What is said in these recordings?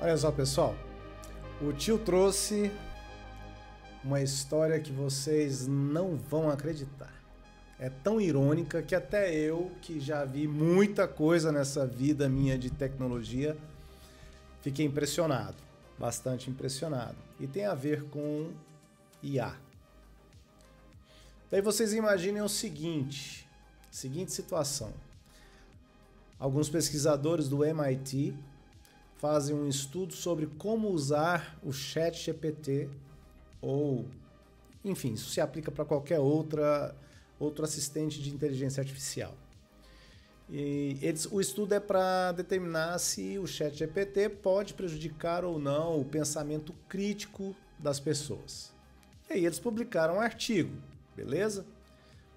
Olha só, pessoal, o tio trouxe uma história que vocês não vão acreditar. É tão irônica que até eu, que já vi muita coisa nessa vida minha de tecnologia, fiquei impressionado, bastante impressionado. E tem a ver com IA. Daí vocês imaginem o seguinte situação. Alguns pesquisadores do MIT fazem um estudo sobre como usar o ChatGPT ou, enfim, isso se aplica para qualquer outro assistente de inteligência artificial. O estudo é para determinar se o ChatGPT pode prejudicar ou não o pensamento crítico das pessoas. E aí eles publicaram um artigo, beleza?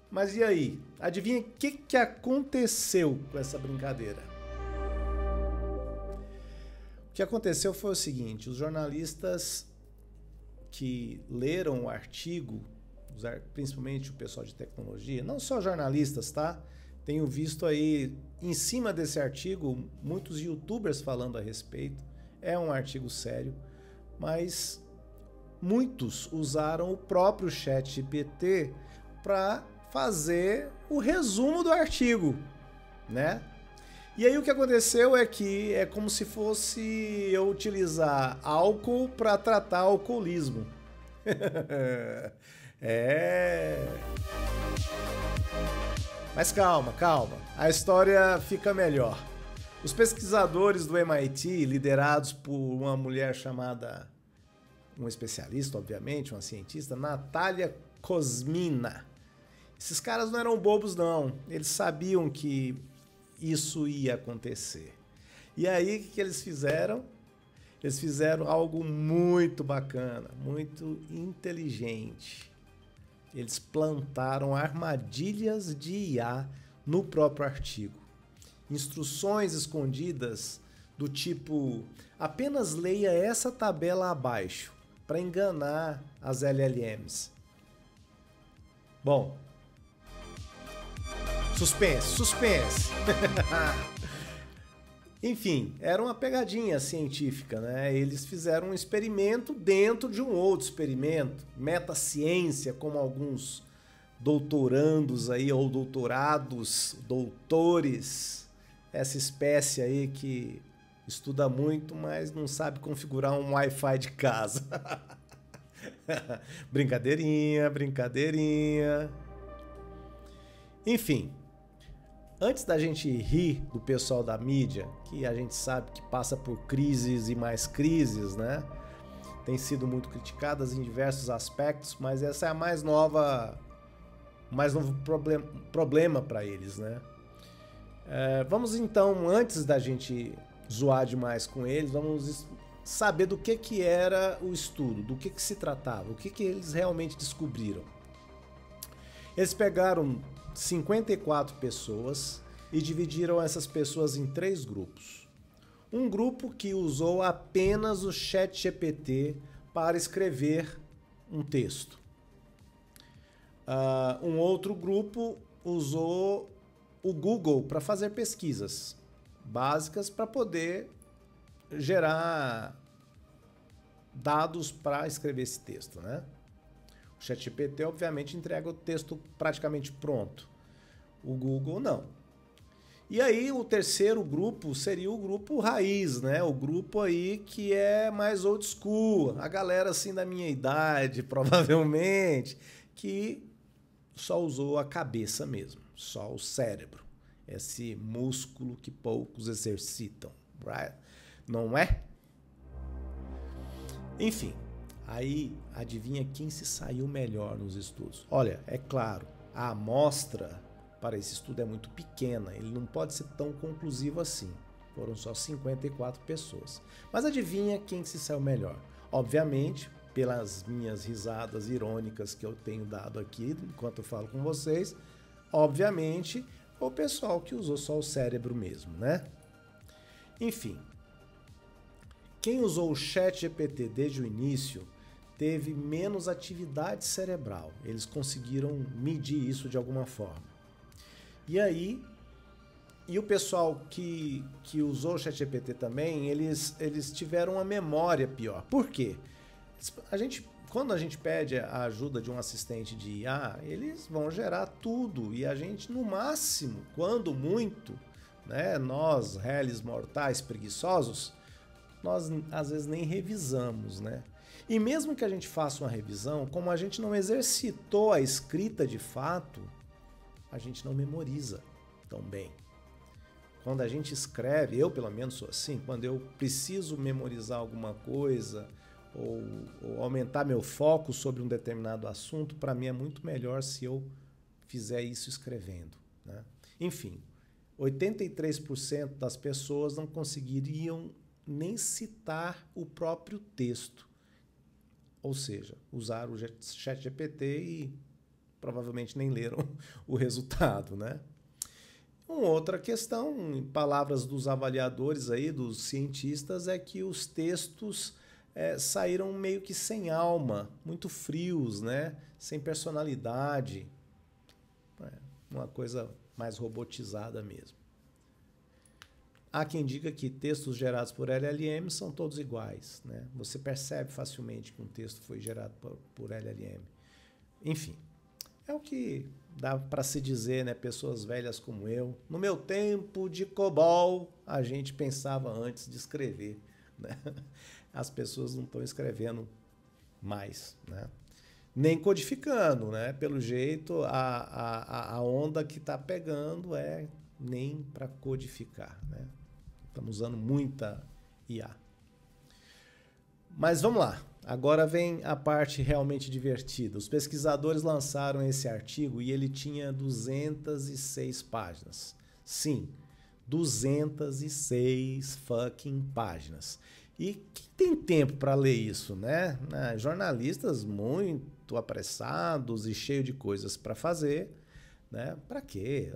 Mas e aí? Adivinha o que aconteceu com essa brincadeira? O que aconteceu foi o seguinte: os jornalistas que leram o artigo, principalmente o pessoal de tecnologia, não só jornalistas, tá? Tenho visto aí, em cima desse artigo, muitos youtubers falando a respeito. É um artigo sério, mas muitos usaram o próprio ChatGPT para fazer o resumo do artigo, né? E aí o que aconteceu é que é como se fosse eu utilizar álcool para tratar alcoolismo. Mas calma, a história fica melhor. Os pesquisadores do MIT, liderados por uma mulher chamada, uma especialista, obviamente, uma cientista, Natália Kosmina. Esses caras não eram bobos, não. Eles sabiam que isso ia acontecer. E aí, o que eles fizeram? Eles fizeram algo muito bacana, muito inteligente. Eles plantaram armadilhas de IA no próprio artigo. Instruções escondidas do tipo: apenas leia essa tabela abaixo, para enganar as LLMs. Bom, suspense. Enfim, era uma pegadinha científica, né? Eles fizeram um experimento dentro de um outro experimento, metaciência, como alguns doutorandos aí, ou doutores, essa espécie aí que estuda muito, mas não sabe configurar um Wi-Fi de casa. Brincadeirinha. Enfim, antes da gente rir do pessoal da mídia, que a gente sabe que passa por crises e mais crises, né? Tem sido muito criticadas em diversos aspectos, mas essa é a mais novo problema para eles, né? Vamos então, antes da gente zoar demais com eles, vamos saber do que era o estudo, do que se tratava, o que eles realmente descobriram. Eles pegaram 54 pessoas e dividiram essas pessoas em 3 grupos. Um grupo que usou apenas o ChatGPT para escrever um texto. Um outro grupo usou o Google para fazer pesquisas básicas para poder gerar dados para escrever esse texto, né? O ChatGPT, obviamente, entrega o texto praticamente pronto. O Google, não. E aí, o terceiro grupo seria o grupo raiz, né? O grupo aí que é mais old school. A galera, assim, da minha idade, provavelmente, que só usou a cabeça mesmo. Só o cérebro. Esse músculo que poucos exercitam, right? Não é? Enfim. Aí, adivinha quem se saiu melhor nos estudos? Olha, é claro, a amostra para esse estudo é muito pequena, ele não pode ser tão conclusivo assim. Foram só 54 pessoas. Mas adivinha quem se saiu melhor? Obviamente, pelas minhas risadas irônicas que eu tenho dado aqui enquanto eu falo com vocês, obviamente, o pessoal que usou só o cérebro mesmo, né? Enfim, quem usou o ChatGPT desde o início teve menos atividade cerebral. Eles conseguiram medir isso de alguma forma. E aí, E o pessoal que usou o ChatGPT também, eles tiveram uma memória pior. Por quê? Quando a gente pede a ajuda de um assistente de IA, eles vão gerar tudo. E a gente, no máximo, quando muito, né, nós, réis mortais preguiçosos, nós às vezes nem revisamos, né? E mesmo que a gente faça uma revisão, como a gente não exercitou a escrita de fato, a gente não memoriza tão bem. Quando a gente escreve, eu pelo menos sou assim, quando eu preciso memorizar alguma coisa ou aumentar meu foco sobre um determinado assunto, para mim é muito melhor se eu fizer isso escrevendo, né? Enfim, 83% das pessoas não conseguiriam nem citar o próprio texto. Ou seja, usaram o ChatGPT e provavelmente nem leram o resultado, né? Uma outra questão, em palavras dos avaliadores aí, dos cientistas, é que os textos saíram meio que sem alma, muito frios, né? Sem personalidade. Uma coisa mais robotizada mesmo. Há quem diga que textos gerados por LLM são todos iguais, né? Você percebe facilmente que um texto foi gerado por LLM. Enfim, é o que dá para se dizer, né? Pessoas velhas como eu. No meu tempo de COBOL, a gente pensava antes de escrever, né? As pessoas não estão escrevendo mais, né? Nem codificando, né? Pelo jeito, a onda que está pegando é nem para codificar, né? Estamos usando muita IA. Mas vamos lá. Agora vem a parte realmente divertida. Os pesquisadores lançaram esse artigo e ele tinha 206 páginas. Sim, 206 fucking páginas. E quem tem tempo para ler isso, né? Jornalistas muito apressados e cheios de coisas para fazer, né? Para quê?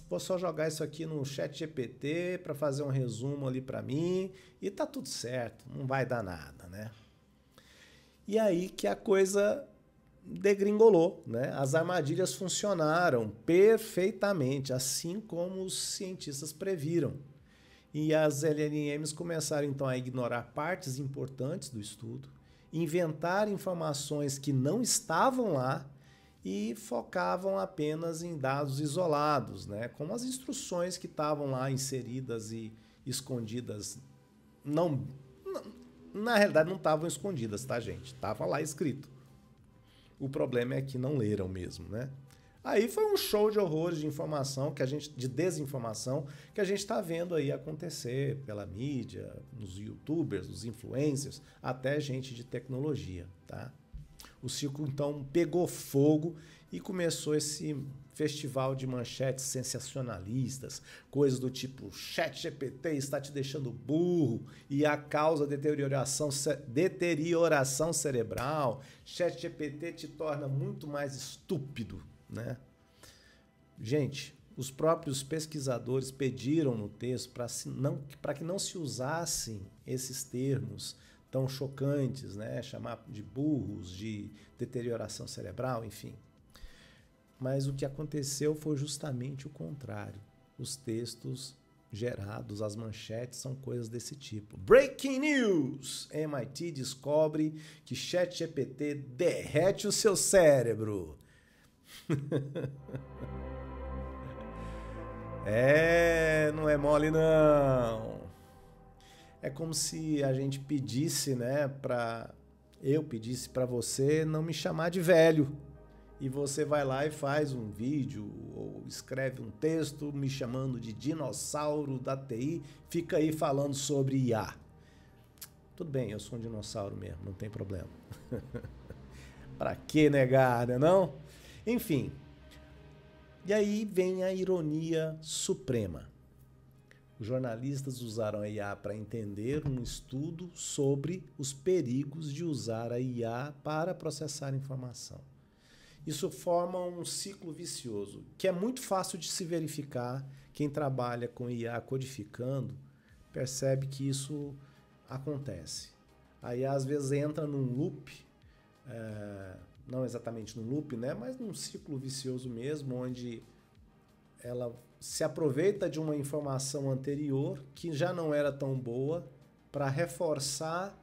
Vou só jogar isso aqui no ChatGPT para fazer um resumo ali para mim e tá tudo certo, não vai dar nada, né? E aí que a coisa degringolou, né? As armadilhas funcionaram perfeitamente, assim como os cientistas previram. E as LLMs começaram então a ignorar partes importantes do estudo, inventar informações que não estavam lá e focavam apenas em dados isolados, né? Como as instruções que estavam lá inseridas e escondidas. Na realidade não estavam escondidas, tá, gente? Estava lá escrito. O problema é que não leram mesmo, né? Aí foi um show de horrores de informação, de desinformação, que a gente está vendo aí acontecer pela mídia, nos youtubers, nos influencers, até gente de tecnologia, tá? O circo, então, pegou fogo e começou esse festival de manchetes sensacionalistas, coisas do tipo ChatGPT está te deixando burro e a causa deterioração cerebral, ChatGPT te torna muito mais estúpido, né? Gente, os próprios pesquisadores pediram no texto para que não se usassem esses termos tão chocantes, né? Chamar de burros, de deterioração cerebral, enfim. Mas o que aconteceu foi justamente o contrário. Os textos gerados, as manchetes são coisas desse tipo. Breaking News! MIT descobre que ChatGPT derrete o seu cérebro. Não é mole não. É como se a gente pedisse, né, eu pedisse para você não me chamar de velho. E você vai lá e faz um vídeo ou escreve um texto me chamando de dinossauro da TI, fica aí falando sobre IA. Tudo bem, eu sou um dinossauro mesmo, não tem problema. Para que negar, né, não? Enfim. E aí vem a ironia suprema. Os jornalistas usaram a IA para entender um estudo sobre os perigos de usar a IA para processar informação. Isso forma um ciclo vicioso, que é muito fácil de se verificar. Quem trabalha com IA codificando percebe que isso acontece. A IA às vezes entra num loop, não exatamente num loop, né, mas num ciclo vicioso mesmo, onde ela se aproveita de uma informação anterior que já não era tão boa para reforçar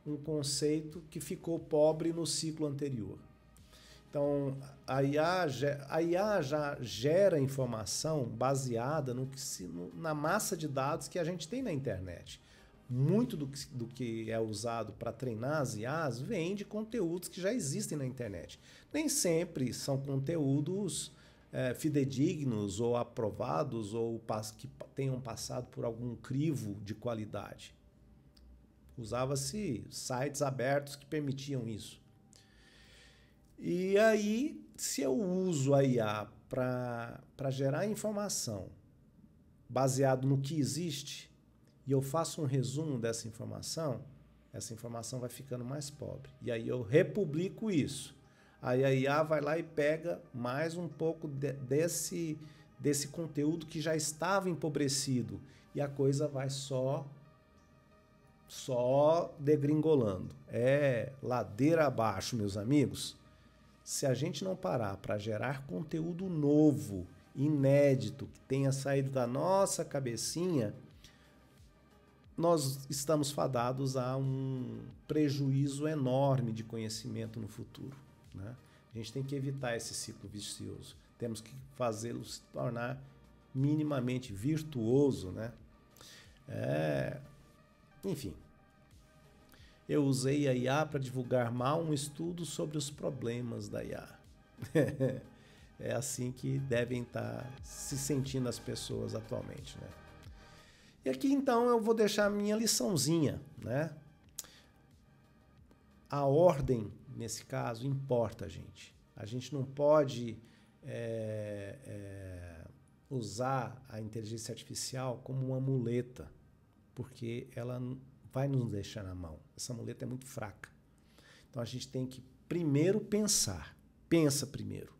um conceito que ficou pobre no ciclo anterior. Então, a IA já gera informação baseada na massa de dados que a gente tem na internet. Muito do que é usado para treinar as IAs vem de conteúdos que já existem na internet. Nem sempre são conteúdos fidedignos ou aprovados ou que tenham passado por algum crivo de qualidade. Usava-se sites abertos que permitiam isso. E aí, se eu uso a IA para gerar informação baseado no que existe e eu faço um resumo dessa informação, essa informação vai ficando mais pobre. E aí eu republico isso. Aí a IA vai lá e pega mais um pouco desse conteúdo que já estava empobrecido e a coisa vai só degringolando. É ladeira abaixo, meus amigos. Se a gente não parar para gerar conteúdo novo, inédito, que tenha saído da nossa cabecinha, nós estamos fadados a um prejuízo enorme de conhecimento no futuro, né? A gente tem que evitar esse ciclo vicioso. Temos que fazê-lo se tornar minimamente virtuoso, né? Enfim, eu usei a IA para divulgar mal um estudo sobre os problemas da IA. É assim que devem estar se sentindo as pessoas atualmente, né? E aqui, então, eu vou deixar a minha liçãozinha, né? A ordem, nesse caso, importa, gente. A gente não pode usar a inteligência artificial como uma muleta, porque ela vai nos deixar na mão. Essa muleta é muito fraca. Então, a gente tem que primeiro pensar. Pensa primeiro.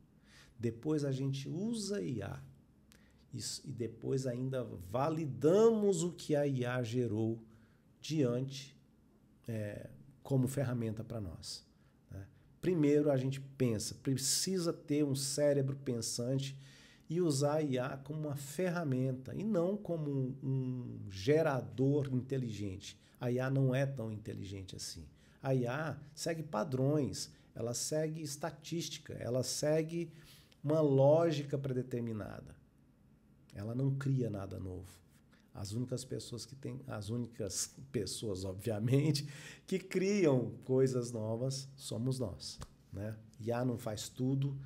Depois a gente usa a IA. Isso, e depois ainda validamos o que a IA gerou diante como ferramenta para nós, né? Primeiro a gente pensa, precisa ter um cérebro pensante e usar a IA como uma ferramenta e não como um gerador inteligente. A IA não é tão inteligente assim. A IA segue padrões, ela segue estatística, ela segue uma lógica predeterminada. Ela não cria nada novo. As únicas pessoas, obviamente, que criam coisas novas somos nós, né? IA não faz tudo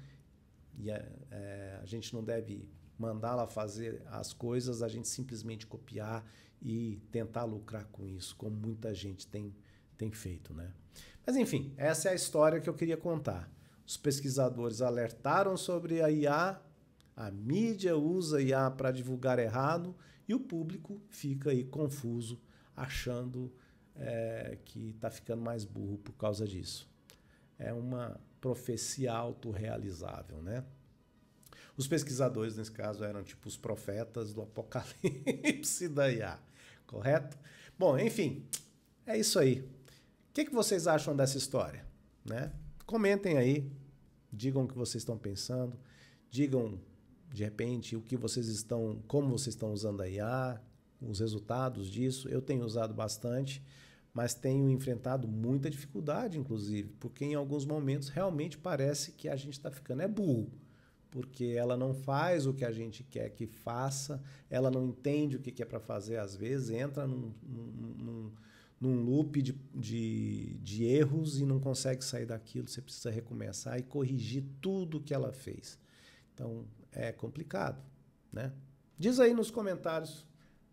e a gente não deve mandá-la fazer as coisas, a gente simplesmente copiar e tentar lucrar com isso, como muita gente tem feito, né? Mas enfim, essa é a história que eu queria contar. Os pesquisadores alertaram sobre a IA, a mídia usa IA para divulgar errado e o público fica aí confuso, achando que está ficando mais burro por causa disso. É uma profecia autorrealizável, né? Os pesquisadores, nesse caso, eram tipo os profetas do apocalipse da IA, correto? Bom, enfim, é isso aí. O que vocês acham dessa história, né? Comentem aí, digam o que vocês estão pensando, digam de repente como vocês estão usando a IA, os resultados disso. Eu tenho usado bastante, mas tenho enfrentado muita dificuldade, inclusive, porque em alguns momentos realmente parece que a gente está ficando burro, porque ela não faz o que a gente quer que faça, ela não entende o que é para fazer às vezes, entra num loop de erros e não consegue sair daquilo, você precisa recomeçar e corrigir tudo que ela fez. Então, é complicado, né? Diz aí nos comentários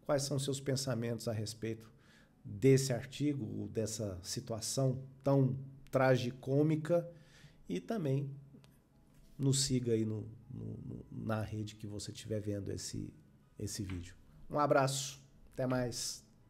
quais são seus pensamentos a respeito desse artigo, dessa situação tão tragicômica e também nos siga aí na rede que você estiver vendo esse vídeo. Um abraço, até mais.